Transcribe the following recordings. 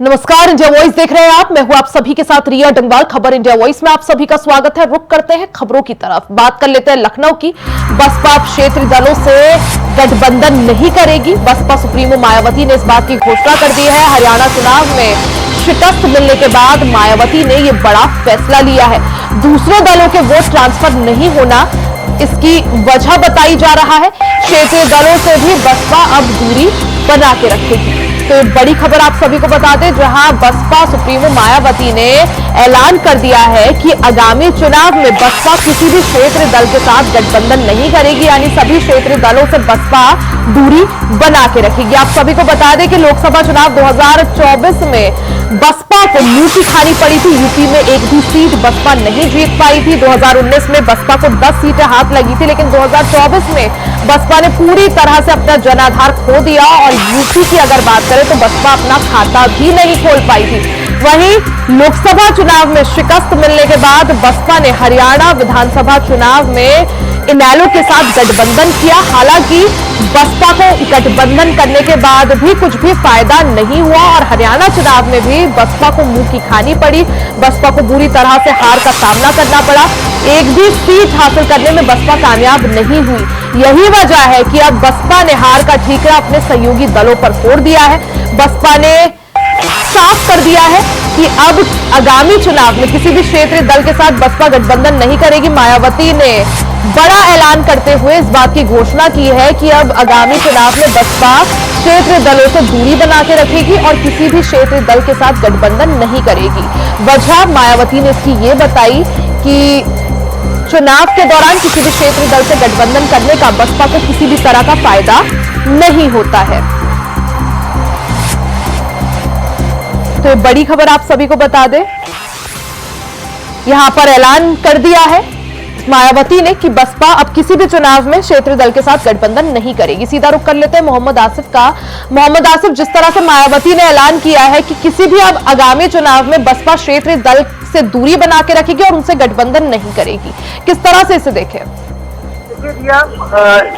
नमस्कार, India voice देख रहे हैं आप। मैं हूं आप सभी के साथ रिया डंगवाल। खबर इंडिया वॉइस में आप सभी का स्वागत है। रुक करते हैं खबरों की तरफ। बात कर लेते हैं लखनऊ की। बसपा क्षेत्रीय दलों से गठबंधन नहीं करेगी। बसपा सुप्रीमो मायावती ने इस बात की घोषणा कर दी है। हरियाणा चुनाव में शिकस्त मिलने के बाद मायावती ने यह बड़ा फैसला लिया है। दूसरे दलों के वोट ट्रांसफर नहीं होना, इसकी वजह बताई जा रहा है। क्षेत्रीय दलों से भी बसपा अब दूरी बना के रखेगी। तो बड़ी खबर आप सभी को बता दें, जहां बसपा सुप्रीमो मायावती ने ऐलान कर दिया है कि आगामी चुनाव में बसपा किसी भी क्षेत्रीय दल के साथ गठबंधन नहीं करेगी, यानी सभी क्षेत्रीय दलों से बसपा दूरी बना के रखेगी। आप सभी को बता दें कि लोकसभा चुनाव 2024 में बसपा को मुंह की खानी पड़ी थी। यूपी में एक भी सीट बसपा नहीं जीत पाई थी। 2019 में बसपा को 10 सीटें हाथ लगी थी, लेकिन 2024 में बसपा ने पूरी तरह से अपना जनाधार खो दिया। और यूपी की अगर बात करें तो बसपा अपना खाता भी नहीं खोल पाई थी। वहीं लोकसभा चुनाव में शिकस्त मिलने के बाद बसपा ने हरियाणा विधानसभा चुनाव में इनेलो के साथ गठबंधन किया। हालांकि बसपा को गठबंधन करने के बाद भी कुछ भी फायदा नहीं हुआ और हरियाणा चुनाव में भी बसपा को मुंह की खानी पड़ी। बसपा को बुरी तरह से हार का सामना करना पड़ा। एक भी सीट हासिल करने में बसपा कामयाब नहीं हुई। यही वजह है कि अब बसपा ने हार का ठीकरा अपने सहयोगी दलों पर फोड़ दिया है। बसपा ने साफ कर दिया है कि अब आगामी चुनाव में किसी भी क्षेत्रीय दल के साथ बसपा गठबंधन नहीं करेगी। मायावती ने बड़ा ऐलान करते हुए इस बात की घोषणा की है कि अब आगामी चुनाव में बसपा क्षेत्रीय दलों से दूरी बना के रखेगी और किसी भी क्षेत्रीय दल के साथ गठबंधन नहीं करेगी। वजह मायावती ने इसकी ये बताई कि चुनाव के दौरान किसी भी क्षेत्रीय दल से गठबंधन करने का बसपा को किसी भी तरह का फायदा नहीं होता है। तो बड़ी खबर आप सभी को बता दें, यहां पर ऐलान कर दिया है मायावती ने कि बसपा अब किसी भी चुनाव में क्षेत्रीय दल के साथ गठबंधन नहीं करेगी। सीधा रुख कर लेते हैं मोहम्मद आसिफ का। मोहम्मद आसिफ, जिस तरह से मायावती ने ऐलान किया है कि किसी भी अब आगामी चुनाव में बसपा क्षेत्रीय दल से दूरी बना के रखेगी और उनसे गठबंधन नहीं करेगी, किस तरह से इसे देखें?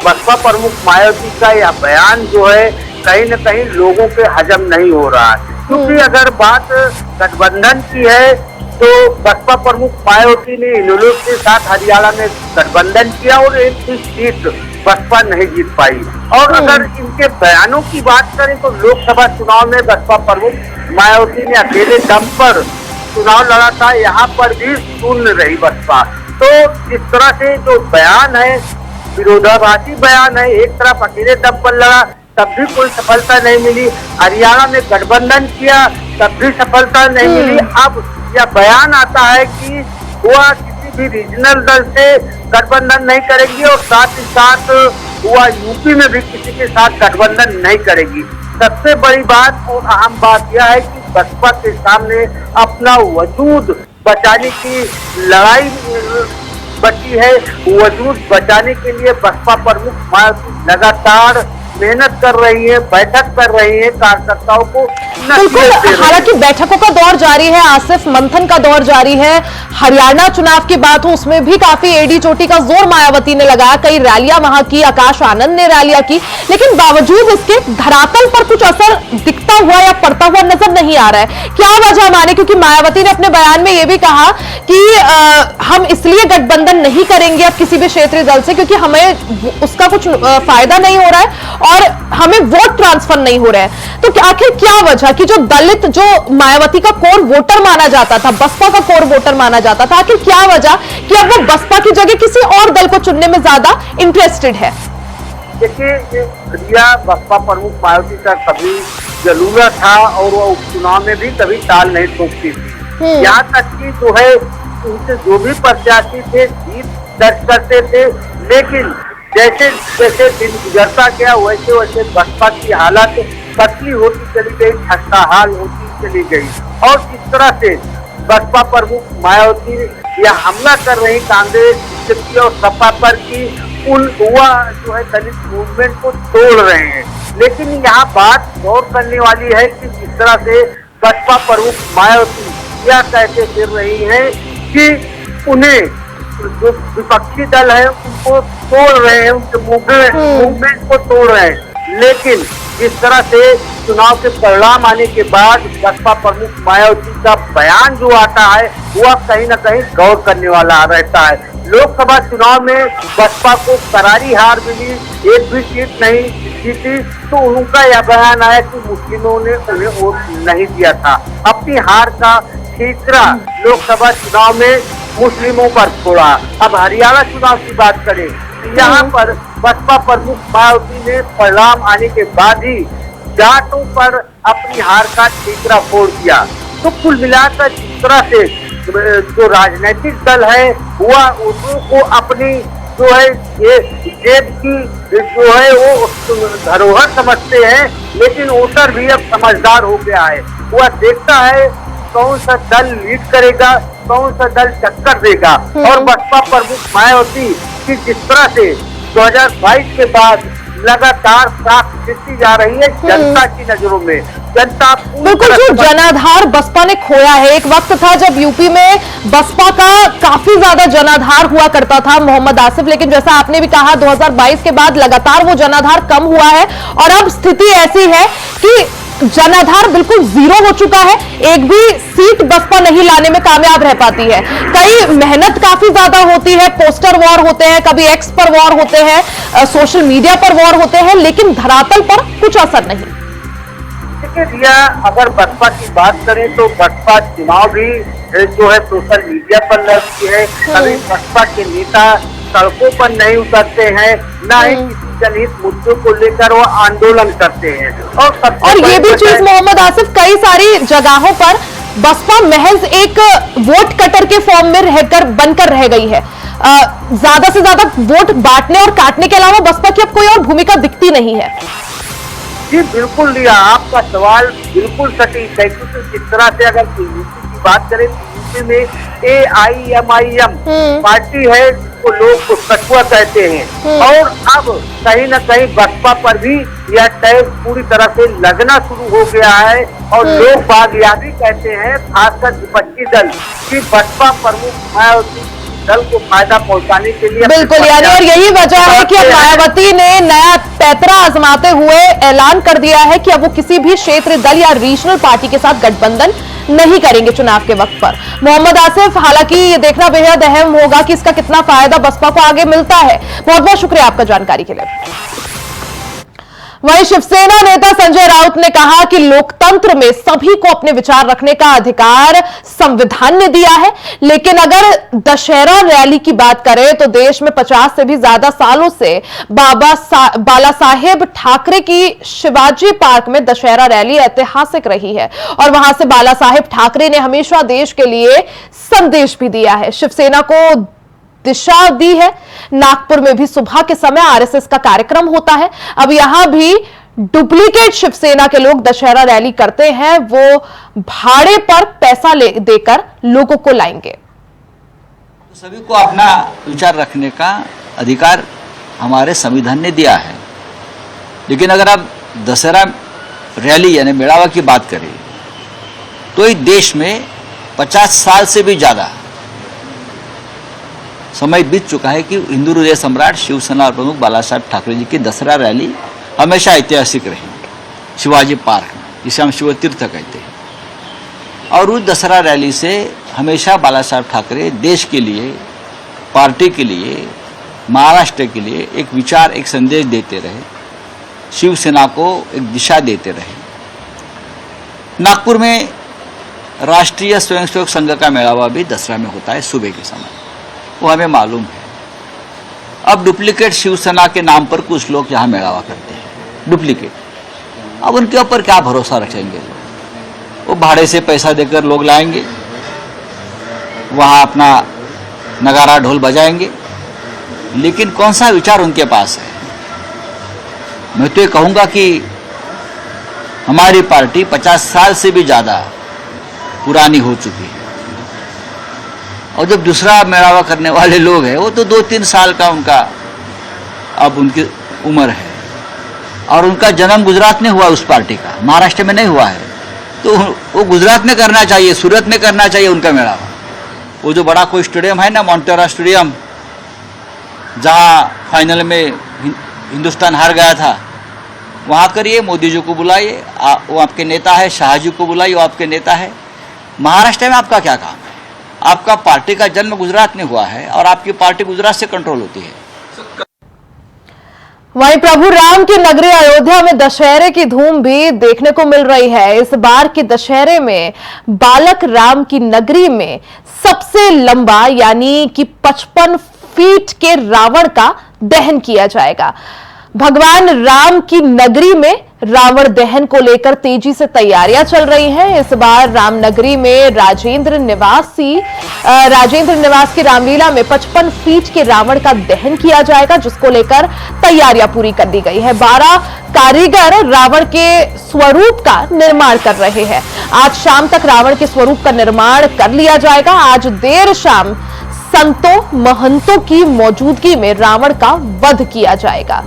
बसपा प्रमुख मायावती का यह बयान जो है कहीं न कहीं लोगों के हजम नहीं हो रहा है। क्योंकि अगर बात गठबंधन की है तो बसपा प्रमुख मायावती ने इनेलो के साथ हरियाणा में गठबंधन किया और एक भी सीट बसपा नहीं जीत पाई। और अगर इनके बयानों की बात करें तो लोकसभा चुनाव में बसपा प्रमुख मायावती ने अकेले दम पर चुनाव लड़ा था, यहाँ पर भी शून्य रही बसपा। तो इस तरह से जो बयान है विरोधाभासी बयान है। एक तरफ अकेले दम पर लड़ा तब भी कोई सफलता नहीं मिली, हरियाणा में गठबंधन किया तब भी सफलता नहीं मिली। अब यह बयान आता है कि वह किसी भी रीजनल दल से गठबंधन नहीं करेगी और साथ ही साथ वह यूपी में भी किसी के साथ गठबंधन नहीं करेगी। सबसे बड़ी बात और अहम बात यह है कि बसपा के सामने अपना वजूद बचाने की लड़ाई बची है। वजूद बचाने के लिए बसपा प्रमुख मायावती लगातार मेहनत कर रही है, बैठक कर रही है, कार्यकर्ताओं को बिल्कुल। हालांकि बैठकों का दौर जारी है, आसिफ, मंथन का दौर जारी है। हरियाणा चुनाव की बात हो उसमें भी काफी एडी चोटी का जोर मायावती ने लगाया। कई रैलियां वहां की, आकाश आनंद ने रैलियां की, लेकिन बावजूद इसके धरातल पर कुछ असर दिखता हुआ या पड़ता हुआ नजर नहीं आ रहा है। क्या वजह माने? क्योंकि मायावती ने अपने बयान में यह भी कहा कि हम इसलिए गठबंधन नहीं करेंगे अब किसी भी क्षेत्रीय दल से क्योंकि हमें उसका कुछ फायदा नहीं हो रहा है और हमें वोट ट्रांसफर नहीं हो रहा है। तो आखिर क्या वजह कि जो दलित, जो मायावती का कोर वोटर माना जाता था, बसपा का कोर वोटर माना जाता था, आखिर क्या वजह कि अब वो बसपा की जगह किसी और दल को चुनने में ज्यादा इंटरेस्टेड है? देखिए, रिया, बसपा प्रमुख मायावती का कभी जलूरा था और वो उपचुनाव में भी कभी ताल नहीं ठोकती थी। यहाँ तक कि जो है उनसे जो भी प्रत्याशी थे जीत दर्ज करते थे, लेकिन जैसे जैसे दिन गुजरता गया वैसे वैसे बसपा की हालत पतली होती चली गई, खस्ताहाल होती चली गई। और इस तरह से बसपा प्रमुख मायावती यह हमला कर रही कांग्रेस बीजेपी और सपा पर कि उन हुआ जो है दलित मूवमेंट को तोड़ रहे हैं। लेकिन यहाँ बात गौर करने वाली है कि जिस तरह से बसपा प्रमुख मायावती यह कहते फिर रही है कि उन्हें जो विपक्षी दल है उनको तोड़ रहे हैं, उनके मूवमेंट को तोड़ रहे हैं। लेकिन जिस तरह से चुनाव के परिणाम आने के बाद बसपा प्रमुख मायावती का बयान जो आता है वह कहीं न कहीं गौर करने वाला रहता है। लोकसभा चुनाव में बसपा को करारी हार मिली, एक भी सीट नहीं जीती, तो उनका यह बयान आया कि मुस्लिमों ने उन्हें वोट नहीं दिया था। अपनी हार का ठीकरा लोकसभा चुनाव में मुस्लिमों पर छोड़ा। अब हरियाणा चुनाव की बात करें, यहाँ पर बसपा प्रमुख मायावती ने परिणाम आने के बाद ही जाटों पर अपनी हार का ठीकरा फोड़ दिया। तो कुल मिलाकर जिस तरह से जो राजनीतिक दल है वह उनको अपनी जो है ये जेब की जो है वो धरोहर समझते हैं, लेकिन वोटर भी अब समझदार हो गया है। वह देखता है कौन सा दल लीड करेगा, कौन सा दल टक्कर देगा। और बसपा प्रमुख मायावती की जिस तरह से 2022 के बाद लगातार साख खिंचती जा रही है जनता की नजरों में, जनता बिल्कुल जो जनाधार बसपा ने खोया है। एक वक्त था जब यूपी में बसपा का काफी ज्यादा जनाधार हुआ करता था मोहम्मद आसिफ, लेकिन जैसा आपने भी कहा 2022 के बाद लगातार वो जनाधार कम हुआ है और अब स्थिति ऐसी है कि जनाधार बिल्कुल जीरो हो चुका है। एक भी सीट बसपा नहीं लाने में कामयाब रह पाती है। कई मेहनत काफी ज्यादा होती है, पोस्टर वॉर होते हैं, कभी एक्स पर वॉर होते हैं, सोशल मीडिया पर वॉर होते हैं, लेकिन धरातल पर कुछ असर नहीं। देखिए रिया, अगर बसपा की बात करें तो बसपा चुनाव भी जो है सोशल मीडिया पर लड़ती है। कभी बसपा के नेता सड़कों पर नहीं उतरते हैं, न ही किसी जनहित मुद्दों को लेकर वो आंदोलन करते हैं। और ये भी चीज मोहम्मद आसिफ, कई सारी जगहों पर बसपा महज एक वोट कटर के फॉर्म में रहकर बनकर रह गई है। ज्यादा से ज्यादा वोट बांटने और काटने के अलावा बसपा की अब कोई और भूमिका दिखती नहीं है। जी बिल्कुल रिया, आपका सवाल बिल्कुल सटीक है, क्योंकि जिस तरह से अगर यूपी की बात करें तो यूपी में AIMIM पार्टी है जिसको लोग कठुआ कहते हैं, और अब कहीं न कहीं बसपा पर भी यह टैग पूरी तरह से लगना शुरू हो गया है। और लोग बागियाबी कहते हैं, खासकर विपक्षी दल, कि बसपा प्रमुख मायावती दल को फायदा पहुंचाने के लिए बिल्कुल यानी, और यही वजह है कि अब मायावती ने नया पैतरा आजमाते हुए ऐलान कर दिया है कि अब वो किसी भी क्षेत्रीय दल या रीजनल पार्टी के साथ गठबंधन नहीं करेंगे चुनाव के वक्त पर। मोहम्मद आसिफ, हालांकि ये देखना बेहद अहम होगा कि इसका कितना फायदा बसपा को आगे मिलता है। बहुत बहुत शुक्रिया आपका जानकारी के लिए। वहीं शिवसेना नेता संजय राउत ने कहा कि लोकतंत्र में सभी को अपने विचार रखने का अधिकार संविधान ने दिया है, लेकिन अगर दशहरा रैली की बात करें तो देश में 50 से भी ज्यादा सालों से बाला साहेब ठाकरे की शिवाजी पार्क में दशहरा रैली ऐतिहासिक रही है और वहां से बाला साहेब ठाकरे ने हमेशा देश के लिए संदेश भी दिया है, शिवसेना को दिशा दी है। नागपुर में भी सुबह के समय आरएसएस का कार्यक्रम होता है। अब यहां भी डुप्लीकेट शिवसेना के लोग दशहरा रैली करते हैं, वो भाड़े पर पैसा देकर लोगों को लाएंगे। सभी को अपना विचार रखने का अधिकार हमारे संविधान ने दिया है, लेकिन अगर आप दशहरा रैली यानी मेड़ावा की बात करें तो इस देश में 50 साल से भी ज्यादा समय बीत चुका है कि हिंदू हृदय सम्राट शिवसेना प्रमुख बाला साहेब ठाकरे जी की दशहरा रैली हमेशा ऐतिहासिक रही शिवाजी पार्क में, जिसे हम शिव तीर्थ कहते हैं। और उस दशहरा रैली से हमेशा बाला साहेब ठाकरे देश के लिए, पार्टी के लिए, महाराष्ट्र के लिए एक विचार, एक संदेश देते रहे, शिवसेना को एक दिशा देते रहे। नागपुर में राष्ट्रीय स्वयंसेवक संघ का मेड़ावा भी दशहरा में होता है सुबह के समय, वो हमें मालूम है। अब डुप्लीकेट शिवसेना के नाम पर कुछ लोग यहाँ मेड़ावा करते हैं, डुप्लीकेट। अब उनके ऊपर क्या भरोसा रखेंगे लोग? वो भाड़े से पैसा देकर लोग लाएंगे, वहाँ अपना नगारा ढोल बजाएंगे, लेकिन कौन सा विचार उनके पास है? मैं तो ये कहूँगा कि हमारी पार्टी 50 साल से भी ज़्यादा पुरानी हो चुकी है, और जब दूसरा मेड़ावा करने वाले लोग हैं वो तो 2-3 साल का उनका अब उनकी उम्र है, और उनका जन्म गुजरात में हुआ, उस पार्टी का महाराष्ट्र में नहीं हुआ है। तो वो गुजरात में करना चाहिए, सूरत में करना चाहिए उनका मेड़ावा। वो जो बड़ा कोई स्टेडियम है ना, मोटेरा स्टेडियम, जहाँ फाइनल में हिंदुस्तान हार गया था, वहाँ करिए, मोदी जी को बुलाइए, वो आपके नेता है, शाह जी को बुलाइए, वो आपके नेता है। महाराष्ट्र में आपका क्या काम है? आपका पार्टी का जन्म गुजरात में हुआ है और आपकी पार्टी गुजरात से कंट्रोल होती है। वहीं प्रभु राम की नगरी अयोध्या में दशहरे की धूम भी देखने को मिल रही है। इस बार के दशहरे में बालक राम की नगरी में सबसे लंबा यानी कि 55 फीट के रावण का दहन किया जाएगा। भगवान राम की नगरी में रावण दहन को लेकर तेजी से तैयारियां चल रही हैं। इस बार रामनगरी में राजेंद्र निवास की रामलीला में 55 फीट के रावण का दहन किया जाएगा, जिसको लेकर तैयारियां पूरी कर दी गई है। 12 कारीगर रावण के स्वरूप का निर्माण कर रहे हैं। आज शाम तक रावण के स्वरूप का निर्माण कर लिया जाएगा। आज देर शाम संतों महंतों की मौजूदगी में रावण का वध किया जाएगा।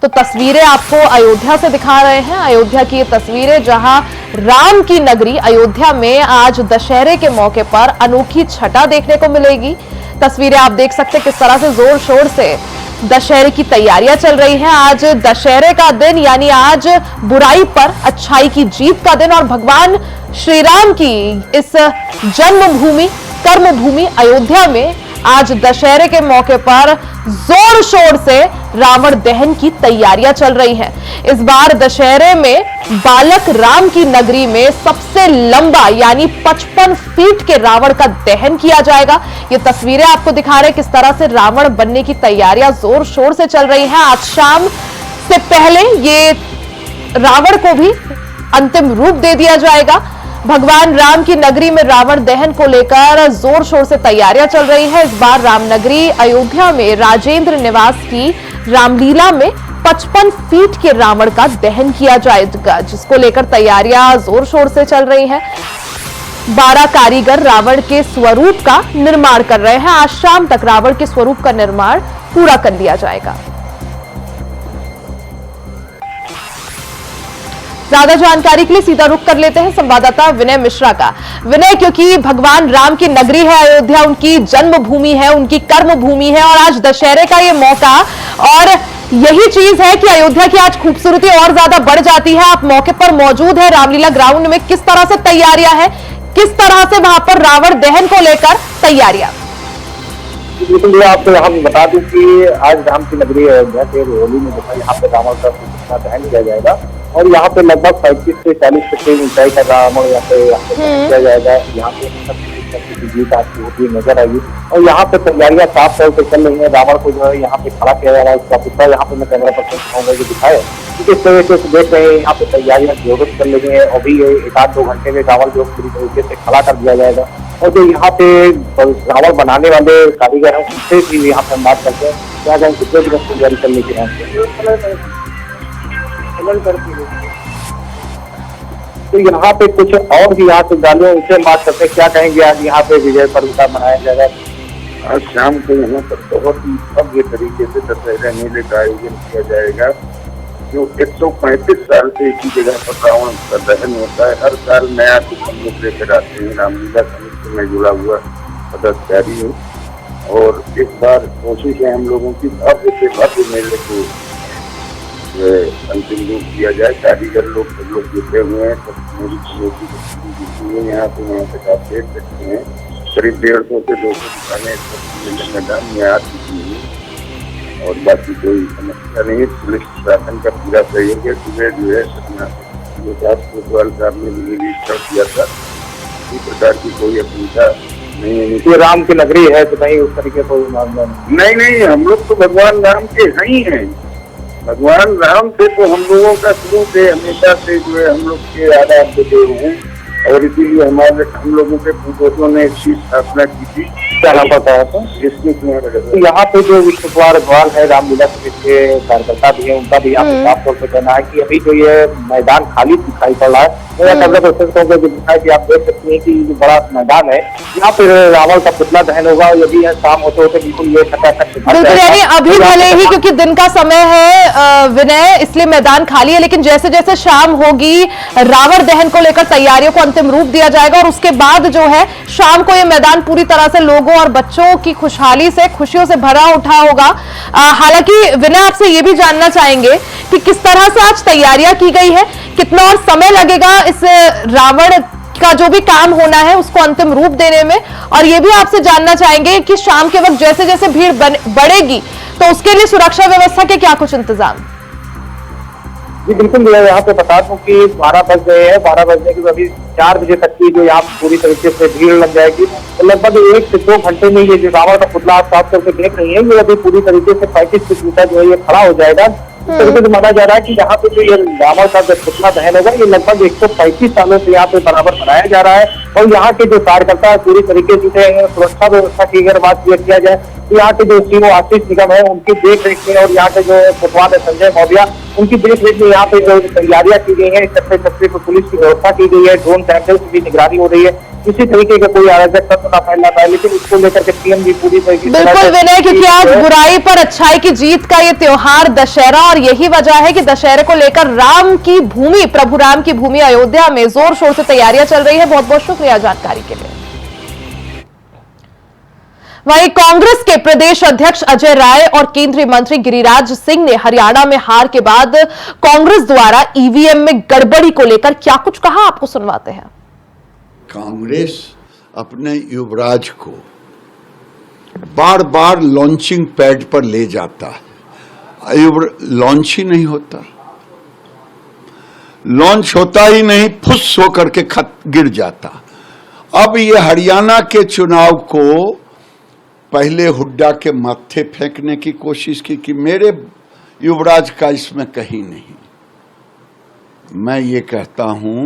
तो तस्वीरें आपको अयोध्या से दिखा रहे हैं। अयोध्या की ये तस्वीरें जहां राम की नगरी अयोध्या में आज दशहरे के मौके पर अनोखी छटा देखने को मिलेगी। तस्वीरें आप देख सकते हैं किस तरह से जोर शोर से दशहरे की तैयारियां चल रही हैं। आज दशहरे का दिन यानी आज बुराई पर अच्छाई की जीत का दिन और भगवान श्री राम की इस जन्मभूमि कर्मभूमि अयोध्या में आज दशहरे के मौके पर जोर शोर से रावण दहन की तैयारियां चल रही हैं। इस बार दशहरे में बालक राम की नगरी में सबसे लंबा यानी 55 फीट के रावण का दहन किया जाएगा। ये तस्वीरें आपको दिखा रहे हैं किस तरह से रावण बनने की तैयारियां जोर शोर से चल रही हैं। आज शाम से पहले ये रावण को भी अंतिम रूप दे दिया जाएगा। भगवान राम की नगरी में रावण दहन को लेकर जोर शोर से तैयारियां चल रही है। इस बार रामनगरी अयोध्या में राजेंद्र निवास की रामलीला में 55 फीट के रावण का दहन किया जाएगा, जिसको लेकर तैयारियां जोर शोर से चल रही है। 12 कारीगर रावण के स्वरूप का निर्माण कर रहे हैं। आज शाम तक रावण के स्वरूप का निर्माण पूरा कर लिया जाएगा। ज्यादा जानकारी के लिए सीधा रुख कर लेते हैं संवाददाता विनय मिश्रा का। विनय, क्योंकि भगवान राम की नगरी है अयोध्या, उनकी जन्मभूमि है, उनकी कर्मभूमि है और आज दशहरे का ये मौका और यही चीज है कि अयोध्या की आज खूबसूरती और ज्यादा बढ़ जाती है। आप मौके पर मौजूद है रामलीला ग्राउंड में, किस तरह से तैयारियां हैं, किस तरह से वहां पर रावण दहन को लेकर तैयारियां? बिल्कुल, आपको हम बता दूं कि आज राम की नगरी अयोध्या के होली में यहाँ पे रावण का दहन किया जाएगा और यहाँ पे लगभग 35 से 40 फीट की ऊंचाई का रावण यहाँ पे किया जाएगा। यहाँ पे जीत आपकी होती हुई नजर आएगी और यहाँ पे तैयारियां साफ तौर से चल रही है। रावण को जो है यहाँ पे खड़ा किया जा रहा है, उसका पुतला यहाँ पे मैं कैमरा पर्सन दिखाऊंगा जो दिखाए। इस तरीके से देख रहे हैं यहाँ पे तैयारियां जोरों से चल रही है। अभी 1-2 घंटे में रावण जो पूरी तरीके से खड़ा कर दिया जाएगा और जो यहाँ पे रावण बनाने वाले कारीगर हैं उनसे भी यहाँ पे हम बात करते हैं क्या जाए कितने दिनों से तैयारी करने की है। तो यहाँ पे कुछ और भी यहाँ से गालियों उनसे बात करते हैं, क्या कहेंगे आज यहाँ पे विजय पर्व का मनाया जाएगा? आज शाम को यहाँ पर बहुत ही भव्य तरीके से दशहरा मेले का आयोजन किया जाएगा। जो 135 साल से एक ही जगह पर रावण का दहन होता है। हर साल नया कुछ हम लोग लेकर आते हैं। रामलीला समिति में जुड़ा हुआ पदाधिकारी हूँ और इस बार कोशिश है हम लोगों की भव्य से भव्य मेले को अंतिम रूप दिया जाए। कारीगर लोग सब लोग जुटे हुए हैं, यहाँ पे वहाँ तक आप देख सकते हैं। करीब 150 से 200 दुकानें मैदान में आ चुकी हैं और बाकी कोई समस्या नहीं है। पुलिस प्रशासन का पूरा सहयोग है। सुबह जो है कोतवाल साहब ने भी रिलीज किया था, इसी प्रकार की कोई असुविधा नहीं है। ये राम की नगरी है तो कहीं उस तरीके कोई मामला नहीं, हम लोग तो भगवान राम के ही हैं। भगवान राम से तो हम लोगों का शुरू से हमेशा से जो है हम लोग के आराध देते हैं और इसीलिए हम लोगों के पूर्वजों ने इसकी स्थापना की थी। क्या नाम पता है तो यहाँ पे जो विष्णु कुमार द्वार है रामलीला समिति के कार्यकर्ता भी है, उनका भी यहाँ पे साफ तौर पर कहना है कि अभी जो ये मैदान खाली दिखाई पड़ रहा है। कि आप देख सकते हैं कि जो बड़ा मैदान है यहाँ पे रावण का पुतला दहन होगा। यदि शाम होते होते बिल्कुल ये बिल्कुल, यानी अभी भले ही क्योंकि दिन का समय है विनय, इसलिए मैदान खाली है, लेकिन जैसे जैसे शाम होगी रावण दहन को लेकर तैयारियों को अंतिम रूप दिया जाएगा और उसके बाद जो है शाम को ये मैदान पूरी तरह से लोगों और बच्चों की खुशहाली से, खुशियों से भरा उठा होगा। हालांकि विनय, आपसे ये भी जानना चाहेंगे कि किस तरह से आज तैयारियां की गई है, कितना और समय लगेगा इस रावण का जो भी काम होना है उसको अंतिम रूप देने में, और ये भी आपसे जानना चाहेंगे कि शाम के वक्त जैसे जैसे भीड़ बढ़ेगी तो उसके लिए सुरक्षा व्यवस्था के क्या कुछ इंतजाम? जी बिल्कुल, मैं यहाँ पे बता दूं कि 12 बज गए हैं। 12 बजने के अभी 4 बजे तक की जो यहाँ पूरी तरीके से भीड़ लग जाएगी। तो लगभग 1 से 2 घंटे में ये जो रावण का पुतला आप साफ करके देख रही है, ये अभी पूरी तरीके से 35 फीट ऊंचा जो है ये खड़ा हो जाएगा। इस तरीके से माना जा रहा है कि यहाँ पे जो ये रावण का जो पुतला दहन होगा, ये लगभग 135 सालों से यहाँ पे बराबर बनाया जा रहा है। और यहाँ के जो कार्यकर्ता पूरी तरीके से सुरक्षा व्यवस्था की अगर बात किया जाए तो यहाँ के जो सीओ आशीष निगम है उनकी देख रेख में, और यहाँ के जो कोतवाल है संजय मौर्या, उनकी देख रेख में यहाँ पे जो तैयारियां की गई है, छत्ते छत्ते पर पुलिस की व्यवस्था की गई है, ड्रोन कैमरे की भी निगरानी हो रही है, किसी तरीके का कोई अराजक तत्व न फैलना पाए। लेकिन इसको लेकर के सीएम भी पूरी तरीके से बिल्कुल विनय, क्योंकि आज बुराई पर अच्छाई की जीत का ये त्योहार दशहरा, और यही वजह है कि दशहरे को लेकर राम की भूमि, प्रभु राम की भूमि अयोध्या में जोर शोर से तैयारियां चल रही है। बहुत बहुत शुक्रिया जानकारी के लिए। वहीं कांग्रेस के प्रदेश अध्यक्ष अजय राय और केंद्रीय मंत्री गिरिराज सिंह ने हरियाणा में हार के बाद कांग्रेस द्वारा ईवीएम में गड़बड़ी को लेकर क्या कुछ कहा, आपको सुनवाते हैं। कांग्रेस अपने युवराज को बार बार लॉन्चिंग पैड पर ले जाता है, लॉन्च ही नहीं होता, लॉन्च होता ही नहीं, फुस होकर के गिर जाता। अब ये हरियाणा के चुनाव को पहले हुड्डा के माथे फेंकने की कोशिश की कि मेरे युवराज का इसमें कहीं नहीं। मैं ये कहता हूं,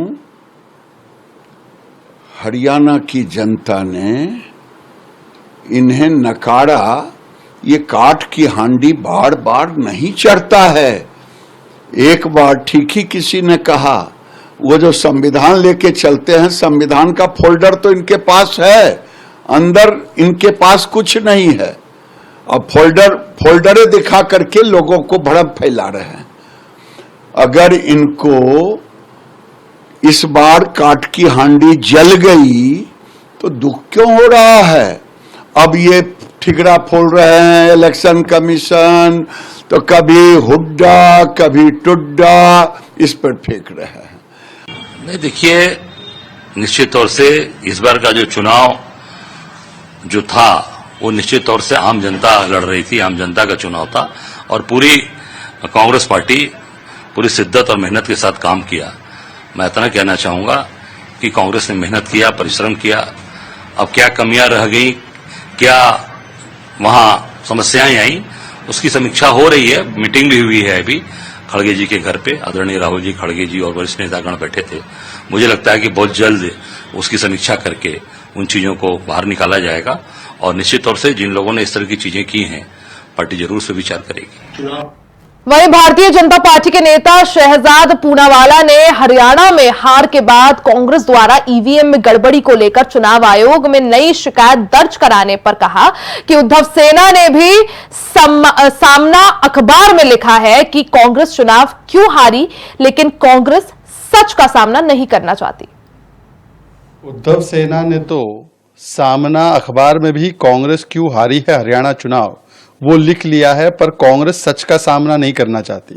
हरियाणा की जनता ने इन्हें नकारा। ये काठ की हांडी बार बार नहीं चढ़ता है। एक बार ठीक ही किसी ने कहा, वो जो संविधान लेके चलते हैं, संविधान का फोल्डर तो इनके पास है, अंदर इनके पास कुछ नहीं है। अब फोल्डरे दिखा करके लोगों को भड़प फैला रहे हैं। अगर इनको इस बार काठ की हांडी जल गई तो दुख क्यों हो रहा है? अब ये ठिकरा फोड़ रहे हैं इलेक्शन कमीशन, तो कभी हुड्डा कभी टुड्डा इस पर फेंक रहे हैं। नहीं, देखिए, निश्चित तौर से इस बार का जो चुनाव जो था वो निश्चित तौर से आम जनता लड़ रही थी, आम जनता का चुनाव था, और पूरी कांग्रेस पार्टी पूरी शिद्दत और मेहनत के साथ काम किया। मैं इतना कहना चाहूंगा कि कांग्रेस ने मेहनत किया, परिश्रम किया। अब क्या कमियां रह गई, क्या वहां समस्याएं आई, उसकी समीक्षा हो रही है। मीटिंग भी हुई है अभी खड़गे जी के घर पे, आदरणीय राहुल जी खड़गे जी और वरिष्ठ नेतागण बैठे थे। मुझे लगता है कि बहुत जल्द उसकी समीक्षा करके उन चीजों को बाहर निकाला जाएगा, और निश्चित तौर से जिन लोगों ने इस तरह की चीजें की हैं, पार्टी जरूर से विचार करेगी। वहीं भारतीय जनता पार्टी के नेता शहजाद पूनावाला ने हरियाणा में हार के बाद कांग्रेस द्वारा ईवीएम में गड़बड़ी को लेकर चुनाव आयोग में नई शिकायत दर्ज कराने पर कहा कि उद्धव सेना ने भी सामना अखबार में लिखा है कि कांग्रेस चुनाव क्यों हारी, लेकिन कांग्रेस सच का सामना नहीं करना चाहती। उद्धव सेना ने तो सामना अखबार में भी कांग्रेस क्यों हारी है हरियाणा चुनाव वो लिख लिया है, पर कांग्रेस सच का सामना नहीं करना चाहती।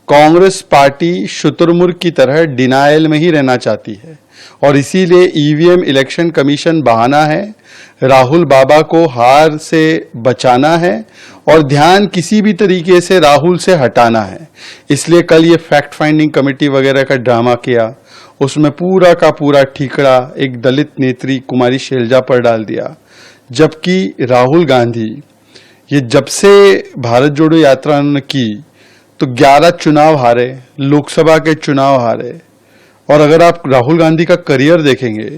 कांग्रेस पार्टी शुतुरमुर्ग की तरह डिनायल में ही रहना चाहती है, और इसीलिए ईवीएम इलेक्शन कमीशन बहाना है, राहुल बाबा को हार से बचाना है और ध्यान किसी भी तरीके से राहुल से हटाना है। इसलिए कल ये फैक्ट फाइंडिंग कमेटी वगैरह का ड्रामा किया, उसमें पूरा का पूरा ठीकरा एक दलित नेत्री कुमारी शैलजा पर डाल दिया। जबकि राहुल गांधी ये जब से भारत जोड़ो यात्रा उन्होंने की तो 11 चुनाव हारे, लोकसभा के चुनाव हारे, और अगर आप राहुल गांधी का करियर देखेंगे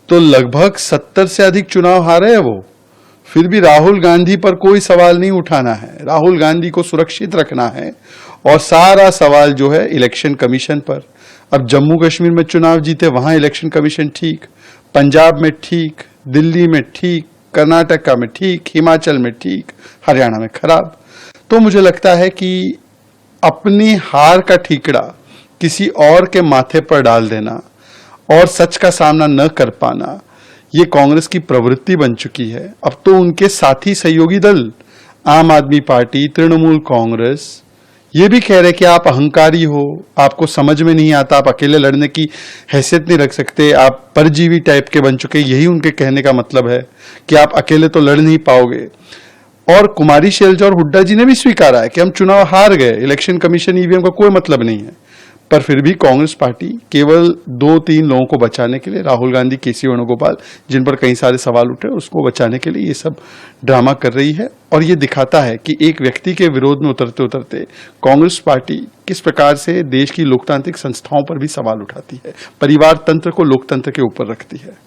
तो लगभग 70 से अधिक चुनाव हारे हैं वो। फिर भी राहुल गांधी पर कोई सवाल नहीं उठाना है, राहुल गांधी को सुरक्षित रखना है, और सारा सवाल जो है इलेक्शन कमीशन पर। अब जम्मू कश्मीर में चुनाव जीते, वहां इलेक्शन कमीशन ठीक, पंजाब में ठीक, दिल्ली में ठीक, कर्नाटका में ठीक, हिमाचल में ठीक, हरियाणा में खराब। तो मुझे लगता है कि अपनी हार का ठीकरा किसी और के माथे पर डाल देना और सच का सामना न कर पाना ये कांग्रेस की प्रवृत्ति बन चुकी है। अब तो उनके साथी सहयोगी दल आम आदमी पार्टी, तृणमूल कांग्रेस ये भी कह रहे कि आप अहंकारी हो, आपको समझ में नहीं आता, आप अकेले लड़ने की हैसियत नहीं रख सकते, आप परजीवी टाइप के बन चुके। यही उनके कहने का मतलब है कि आप अकेले तो लड़ नहीं पाओगे। और कुमारी शैलजा और हुड्डा जी ने भी स्वीकारा है कि हम चुनाव हार गए, इलेक्शन कमीशन ईवीएम का कोई मतलब नहीं है, पर फिर भी कांग्रेस पार्टी केवल 2-3 लोगों को बचाने के लिए, राहुल गांधी, केसी वेणुगोपाल, जिन पर कई सारे सवाल उठे, उसको बचाने के लिए ये सब ड्रामा कर रही है। और ये दिखाता है कि एक व्यक्ति के विरोध में उतरते उतरते कांग्रेस पार्टी किस प्रकार से देश की लोकतांत्रिक संस्थाओं पर भी सवाल उठाती है, परिवार तंत्र को लोकतंत्र के ऊपर रखती है।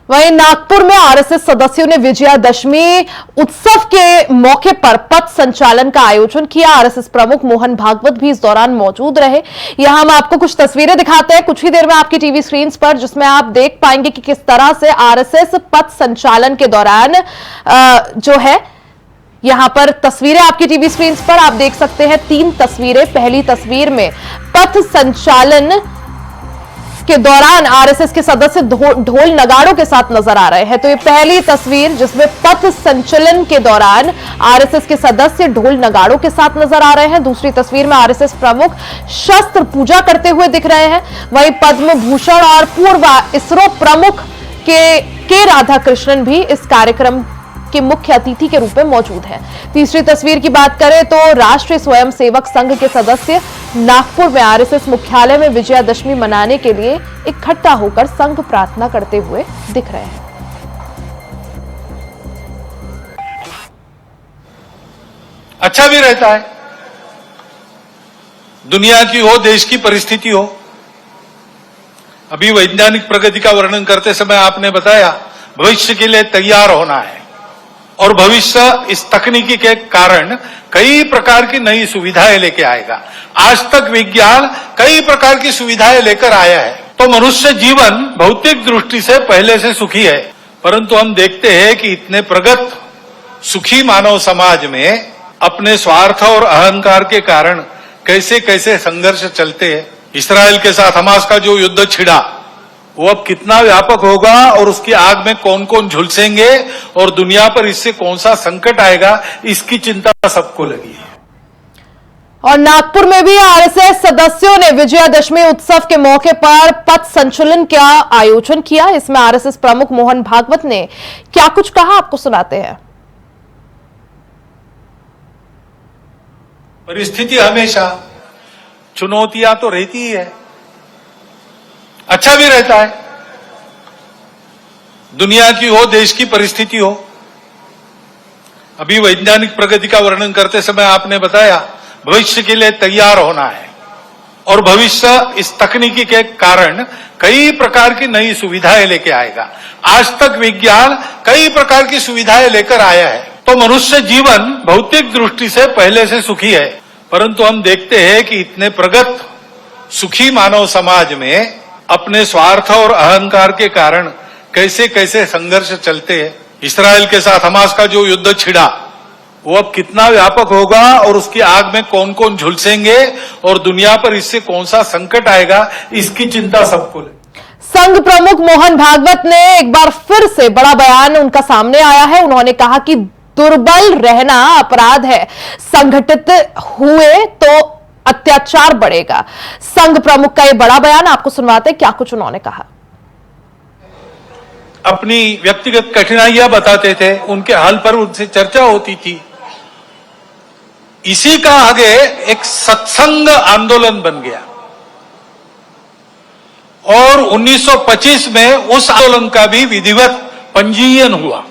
वहीं नागपुर में आरएसएस सदस्यों ने विजयादशमी उत्सव के मौके पर पथ संचालन का आयोजन किया। आरएसएस प्रमुख मोहन भागवत भी इस दौरान मौजूद रहे। यहां हम आपको कुछ तस्वीरें दिखाते हैं कुछ ही देर में आपकी टीवी स्क्रीन पर, जिसमें आप देख पाएंगे कि किस तरह से आरएसएस पथ संचालन के दौरान जो है, यहां पर तस्वीरें आपकी टीवी स्क्रीन पर आप देख सकते हैं। 3 तस्वीरें। पहली तस्वीर में पथ संचालन के दौरान आरएसएस के सदस्य ढोल नगाड़ों के साथ नजर आ रहे हैं। तो ये पहली तस्वीर जिसमें पथ संचलन के दौरान आरएसएस के सदस्य ढोल नगाड़ों के साथ नजर आ रहे हैं। दूसरी तस्वीर में आरएसएस प्रमुख शस्त्र पूजा करते हुए दिख रहे हैं। वहीं पद्म भूषण और पूर्व इसरो प्रमुख के राधाकृष्णन भी इस कार्यक्रम के मुख्य अतिथि के रूप में मौजूद हैं। तीसरी तस्वीर की बात करें तो राष्ट्रीय स्वयंसेवक संघ के सदस्य नागपुर में आरएसएस मुख्यालय में विजयादशमी मनाने के लिए इकट्ठा होकर संघ प्रार्थना करते हुए दिख रहे हैं। अच्छा भी रहता है, दुनिया की हो, देश की परिस्थिति हो। अभी वैज्ञानिक प्रगति का वर्णन करते समय आपने बताया भविष्य के लिए तैयार होना है, और भविष्य इस तकनीकी के कारण कई प्रकार की नई सुविधाएं लेके आएगा। आज तक विज्ञान कई प्रकार की सुविधाएं लेकर आया है, तो मनुष्य जीवन भौतिक दृष्टि से पहले से सुखी है, परंतु हम देखते हैं कि इतने प्रगत सुखी मानव समाज में अपने स्वार्थ और अहंकार के कारण कैसे कैसे संघर्ष चलते हैं। इस्राएल के साथ हमास का जो युद्ध छिड़ा वो अब कितना व्यापक होगा और उसकी आग में कौन कौन झुलसेंगे और दुनिया पर इससे कौन सा संकट आएगा, इसकी चिंता सबको लगी है। और नागपुर में भी आरएसएस सदस्यों ने विजयादशमी उत्सव के मौके पर पथ संचलन का आयोजन किया। इसमें आरएसएस प्रमुख मोहन भागवत ने क्या कुछ कहा, आपको सुनाते हैं। परिस्थिति हमेशा चुनौतियां तो रहती ही है, अच्छा भी रहता है, दुनिया की हो, देश की परिस्थिति हो। अभी वैज्ञानिक प्रगति का वर्णन करते समय आपने बताया भविष्य के लिए तैयार होना है, और भविष्य इस तकनीकी के कारण कई प्रकार की नई सुविधाएं लेके आएगा। आज तक विज्ञान कई प्रकार की सुविधाएं लेकर आया है, तो मनुष्य जीवन भौतिक दृष्टि से पहले से सुखी है, परंतु हम देखते हैं कि इतने प्रगत सुखी मानव समाज में अपने स्वार्थ और अहंकार के कारण कैसे कैसे संघर्ष चलते हैं। इस्राएल के साथ हमास का जो युद्ध छिड़ा वो अब कितना व्यापक होगा और उसकी आग में कौन कौन झुलसेंगे और दुनिया पर इससे कौन सा संकट आएगा, इसकी चिंता सबको लगी। संघ प्रमुख मोहन भागवत ने एक बार फिर से बड़ा बयान उनका सामने आया है। उन्होंने कहा कि दुर्बल रहना अपराध है, संगठित हुए तो अत्याचार बढ़ेगा। संघ प्रमुख का यह बड़ा बयान आपको सुनवाते हैं, क्या कुछ उन्होंने कहा। अपनी व्यक्तिगत कठिनाइयां बताते थे, उनके हाल पर उनसे चर्चा होती थी। इसी का आगे एक सत्संग आंदोलन बन गया, और 1925 में उस आंदोलन का भी विधिवत पंजीयन हुआ।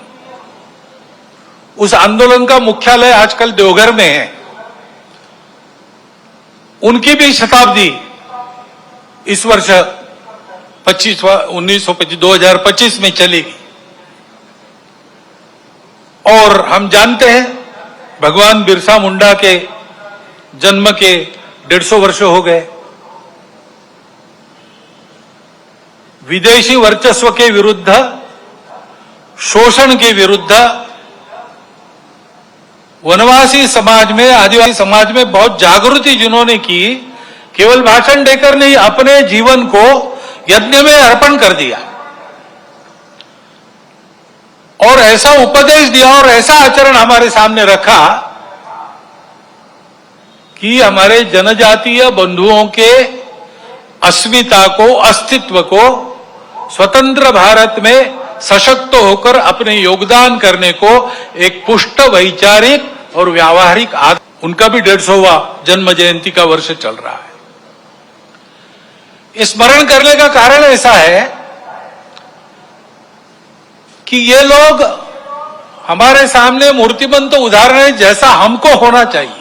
उस आंदोलन का मुख्यालय आजकल देवघर में है। उनकी भी शताब्दी इस वर्ष 2025 में चलेगी, और हम जानते हैं भगवान बिरसा मुंडा के जन्म के 150 वर्ष हो गए। विदेशी वर्चस्व के विरुद्ध, शोषण के विरुद्ध वनवासी समाज में, आदिवासी समाज में बहुत जागृति जिन्होंने की, केवल भाषण देकर नहीं, अपने जीवन को यज्ञ में अर्पण कर दिया और ऐसा उपदेश दिया और ऐसा आचरण हमारे सामने रखा कि हमारे जनजातीय बंधुओं के अस्मिता को, अस्तित्व को, स्वतंत्र भारत में सशक्त होकर अपने योगदान करने को एक पुष्ट वैचारिक और व्यावहारिक उनका भी 150वां जन्म जयंती का वर्ष चल रहा है। स्मरण करने का कारण ऐसा है कि ये लोग हमारे सामने मूर्तिमंत उदाहरण है जैसा हमको होना चाहिए।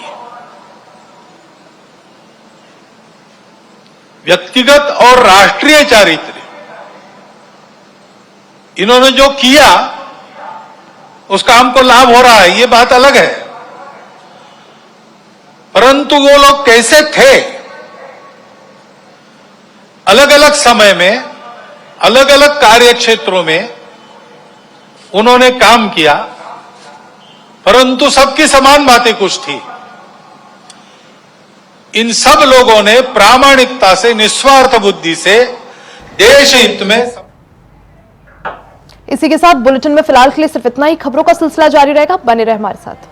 व्यक्तिगत और राष्ट्रीय चारित्र्य इन्होंने जो किया उसका हमको लाभ हो रहा है, ये बात अलग है, परंतु वो लोग कैसे थे, अलग अलग समय में, अलग अलग कार्य क्षेत्रों में उन्होंने काम किया, परंतु सबकी समान बातें कुछ थी। इन सब लोगों ने प्रामाणिकता से, निस्वार्थ बुद्धि से देश हित में। इसी के साथ बुलेटिन में फिलहाल के लिए सिर्फ इतना ही। खबरों का सिलसिला जारी रहेगा, बने रहे हमारे साथ।